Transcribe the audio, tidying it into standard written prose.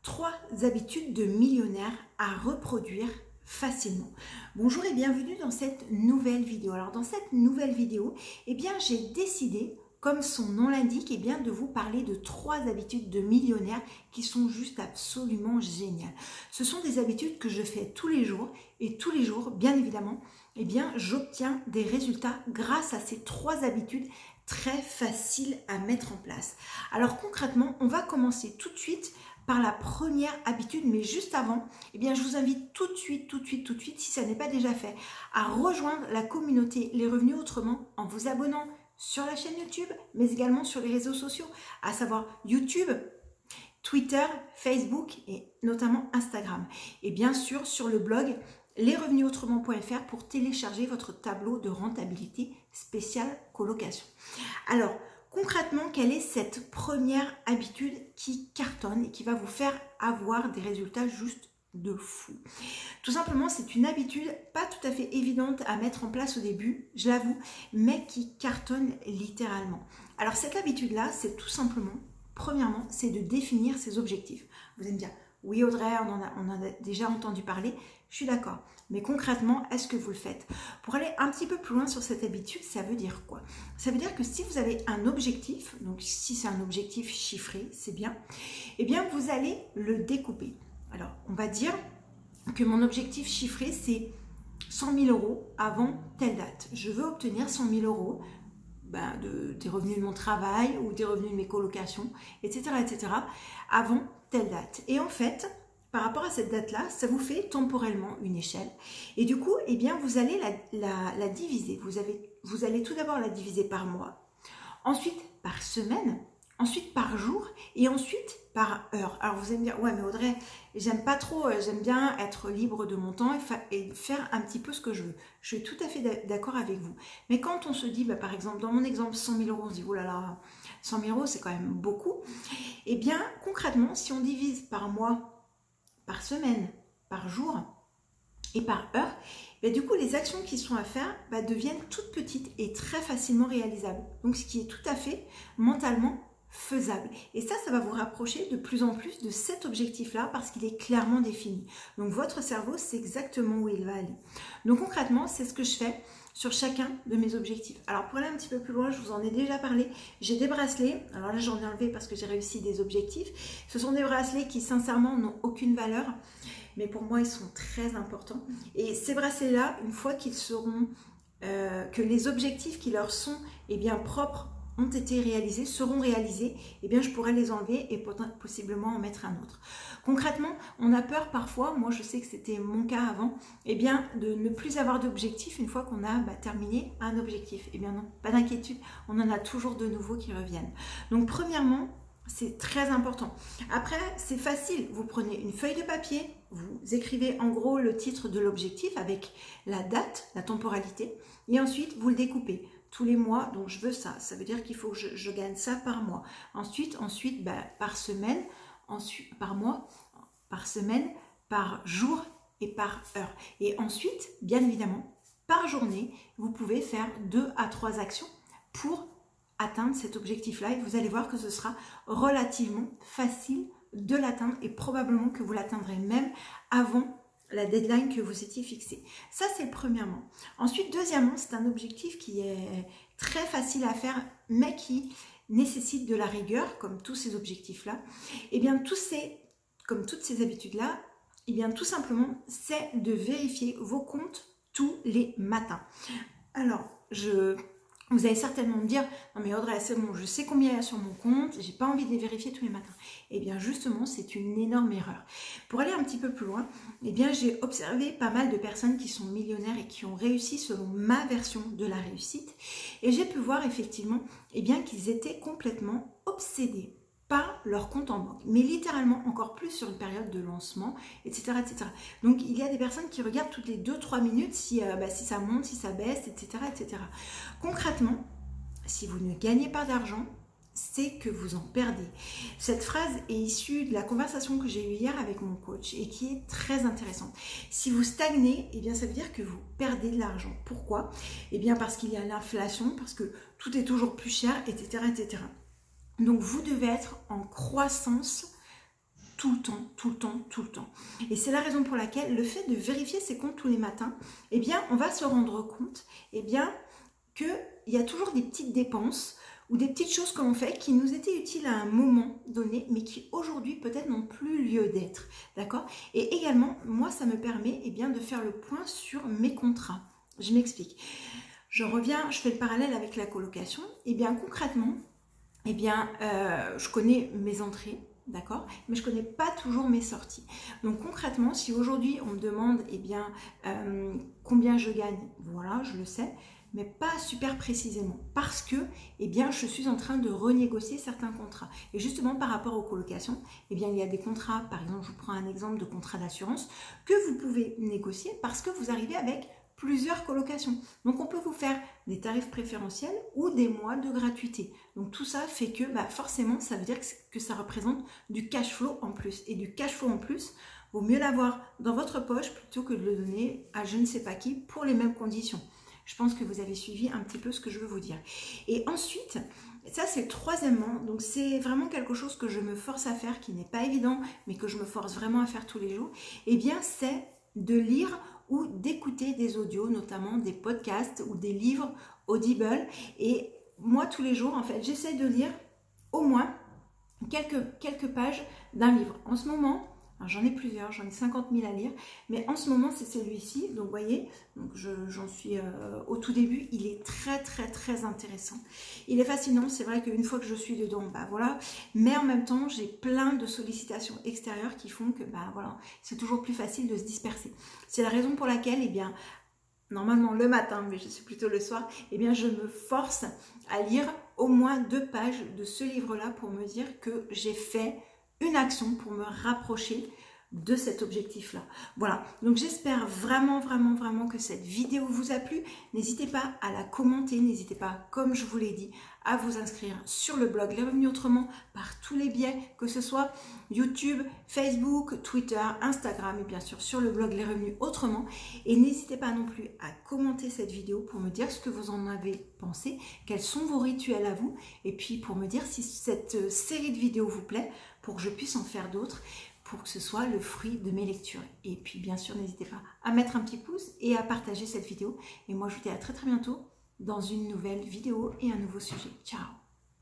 3 habitudes de millionnaire à reproduire facilement. Bonjour et bienvenue dans cette nouvelle vidéo. Alors dans cette nouvelle vidéo, j'ai décidé, comme son nom l'indique, de vous parler de 3 habitudes de millionnaire qui sont juste absolument géniales. Ce sont des habitudes que je fais tous les jours et tous les jours, bien évidemment, j'obtiens des résultats grâce à ces 3 habitudes très faciles à mettre en place. Alors concrètement, on va commencer tout de suite par la première habitude, mais juste avant, je vous invite tout de suite, si ça n'est pas déjà fait, à rejoindre la communauté Les Revenus Autrement en vous abonnant sur la chaîne YouTube, mais également sur les réseaux sociaux, à savoir YouTube, Twitter, Facebook et notamment Instagram. Et bien sûr, sur le blog lesrevenusautrement.fr pour télécharger votre tableau de rentabilité spécial colocation. Alors, concrètement, quelle est cette première habitude qui cartonne et qui va vous faire avoir des résultats juste de fou? Tout simplement, c'est une habitude pas tout à fait évidente à mettre en place au début, je l'avoue, mais qui cartonne littéralement. Alors cette habitude-là, c'est tout simplement, premièrement, c'est de définir ses objectifs. Vous allez me dire, oui Audrey, on en a déjà entendu parler, je suis d'accord. Mais concrètement, est-ce que vous le faites? Pour aller un petit peu plus loin sur cette habitude, ça veut dire quoi? Ça veut dire que si vous avez un objectif, donc si c'est un objectif chiffré, c'est bien, vous allez le découper. Alors, on va dire que mon objectif chiffré, c'est 100 000 € avant telle date. Je veux obtenir 100 000 € des revenus de mon travail ou des revenus de mes colocations, etc., avant telle date. Et en fait, par rapport à cette date-là, ça vous fait temporellement une échelle. Et du coup, vous allez la diviser. Vous allez tout d'abord la diviser par mois, ensuite par semaine, ensuite par jour et ensuite par heure. Alors vous allez me dire, ouais mais Audrey, j'aime pas trop, j'aime bien être libre de mon temps et faire un petit peu ce que je veux. Je suis tout à fait d'accord avec vous. Mais quand on se dit, par exemple, dans mon exemple, 100 000 €, on se dit, oh là là, 100 000 € c'est quand même beaucoup. Concrètement, si on divise par mois, par semaine, par jour et par heure, du coup les actions qui sont à faire deviennent toutes petites et très facilement réalisables. Donc ce qui est tout à fait mentalement faisable. Et ça va vous rapprocher de plus en plus de cet objectif-là parce qu'il est clairement défini. Donc votre cerveau sait exactement où il va aller. Donc concrètement, c'est ce que je fais sur chacun de mes objectifs. Alors pour aller un petit peu plus loin, je vous en ai déjà parlé, j'ai des bracelets, alors là j'en ai enlevé parce que j'ai réussi des objectifs. Ce sont des bracelets qui sincèrement n'ont aucune valeur, mais pour moi ils sont très importants. Et ces bracelets-là, une fois qu'ils seront, que les objectifs qui leur sont propres ont été réalisés, seront réalisés, je pourrais les enlever et possiblement en mettre un autre. Concrètement, on a peur parfois, moi je sais que c'était mon cas avant, de ne plus avoir d'objectif une fois qu'on a terminé un objectif. Non, pas d'inquiétude, on en a toujours de nouveaux qui reviennent. Donc premièrement, c'est très important. Après, c'est facile, vous prenez une feuille de papier, vous écrivez en gros le titre de l'objectif avec la date, la temporalité, et ensuite vous le découpez. Tous les mois, donc je veux ça, ça veut dire qu'il faut que je gagne ça par mois. Ensuite par semaine, ensuite par mois, par semaine, par jour et par heure. Et ensuite, bien évidemment, par journée, vous pouvez faire 2 à 3 actions pour atteindre cet objectif-là. Et vous allez voir que ce sera relativement facile de l'atteindre et probablement que vous l'atteindrez même avant la deadline que vous étiez fixée. Ça, c'est premièrement. Ensuite, deuxièmement, c'est un objectif qui est très facile à faire, mais qui nécessite de la rigueur, comme tous ces objectifs-là. Comme toutes ces habitudes-là, tout simplement, c'est de vérifier vos comptes tous les matins. Alors, vous allez certainement me dire, non mais Audrey, c'est bon, je sais combien il y a sur mon compte, j'ai pas envie de les vérifier tous les matins. Justement, c'est une énorme erreur. Pour aller un petit peu plus loin, j'ai observé pas mal de personnes qui sont millionnaires et qui ont réussi selon ma version de la réussite. Et j'ai pu voir effectivement qu'ils étaient complètement obsédés par leur compte en banque, mais littéralement encore plus sur une période de lancement, etc. Donc il y a des personnes qui regardent toutes les 2-3 minutes si ça monte, si ça baisse, etc. Concrètement, si vous ne gagnez pas d'argent, c'est que vous en perdez. Cette phrase est issue de la conversation que j'ai eue hier avec mon coach et qui est très intéressante. Si vous stagnez, ça veut dire que vous perdez de l'argent. Pourquoi? Parce qu'il y a l'inflation, parce que tout est toujours plus cher, etc. Donc vous devez être en croissance tout le temps, tout le temps, tout le temps. Et c'est la raison pour laquelle le fait de vérifier ses comptes tous les matins, eh bien, on va se rendre compte, eh bien, qu'il y a toujours des petites dépenses ou des petites choses que l'on fait qui nous étaient utiles à un moment donné, mais qui aujourd'hui peut-être n'ont plus lieu d'être, d'accord? Et également, moi, ça me permet eh bien, de faire le point sur mes contrats. Je m'explique. Je reviens, je fais le parallèle avec la colocation. Eh bien, concrètement, eh bien, je connais mes entrées, d'accord, mais je ne connais pas toujours mes sorties. Donc concrètement, si aujourd'hui on me demande eh bien, combien je gagne, voilà, je le sais, mais pas super précisément, parce que eh bien, je suis en train de renégocier certains contrats. Et justement, par rapport aux colocations, eh bien, il y a des contrats, par exemple, je vous prends un exemple de contrat d'assurance, que vous pouvez négocier parce que vous arrivez avec plusieurs colocations. Donc, on peut vous faire des tarifs préférentiels ou des mois de gratuité. Donc, tout ça fait que forcément, ça veut dire que ça représente du cash flow en plus. Et du cash flow en plus, vaut mieux l'avoir dans votre poche plutôt que de le donner à je ne sais pas qui pour les mêmes conditions. Je pense que vous avez suivi un petit peu ce que je veux vous dire. Et ensuite, ça c'est troisièmement, donc c'est vraiment quelque chose que je me force à faire, qui n'est pas évident, mais que je me force vraiment à faire tous les jours, eh bien c'est de lire ou d'écouter des audios, notamment des podcasts ou des livres Audible. Et moi, tous les jours, en fait, j'essaie de lire au moins quelques pages d'un livre. En ce moment, j'en ai plusieurs, j'en ai 50 000 à lire, mais en ce moment, c'est celui-ci. Donc, vous voyez, j'en suis au tout début. Il est très, très, très intéressant. Il est fascinant. C'est vrai qu'une fois que je suis dedans, voilà. Mais en même temps, j'ai plein de sollicitations extérieures qui font que, voilà, c'est toujours plus facile de se disperser. C'est la raison pour laquelle, eh bien, normalement le matin, mais je suis plutôt le soir, eh bien, je me force à lire au moins 2 pages de ce livre-là pour me dire que j'ai fait une action pour me rapprocher de cet objectif-là. Voilà, donc j'espère vraiment, vraiment, vraiment que cette vidéo vous a plu. N'hésitez pas à la commenter, n'hésitez pas, comme je vous l'ai dit, à vous inscrire sur le blog Les Revenus Autrement par tous les biais, que ce soit YouTube, Facebook, Twitter, Instagram et bien sûr sur le blog Les Revenus Autrement. Et n'hésitez pas non plus à commenter cette vidéo pour me dire ce que vous en avez pensé, quels sont vos rituels à vous, et puis pour me dire si cette série de vidéos vous plaît, pour que je puisse en faire d'autres, pour que ce soit le fruit de mes lectures. Et puis bien sûr, n'hésitez pas à mettre un petit pouce et à partager cette vidéo. Et moi, je vous dis à très très bientôt dans une nouvelle vidéo et un nouveau sujet. Ciao!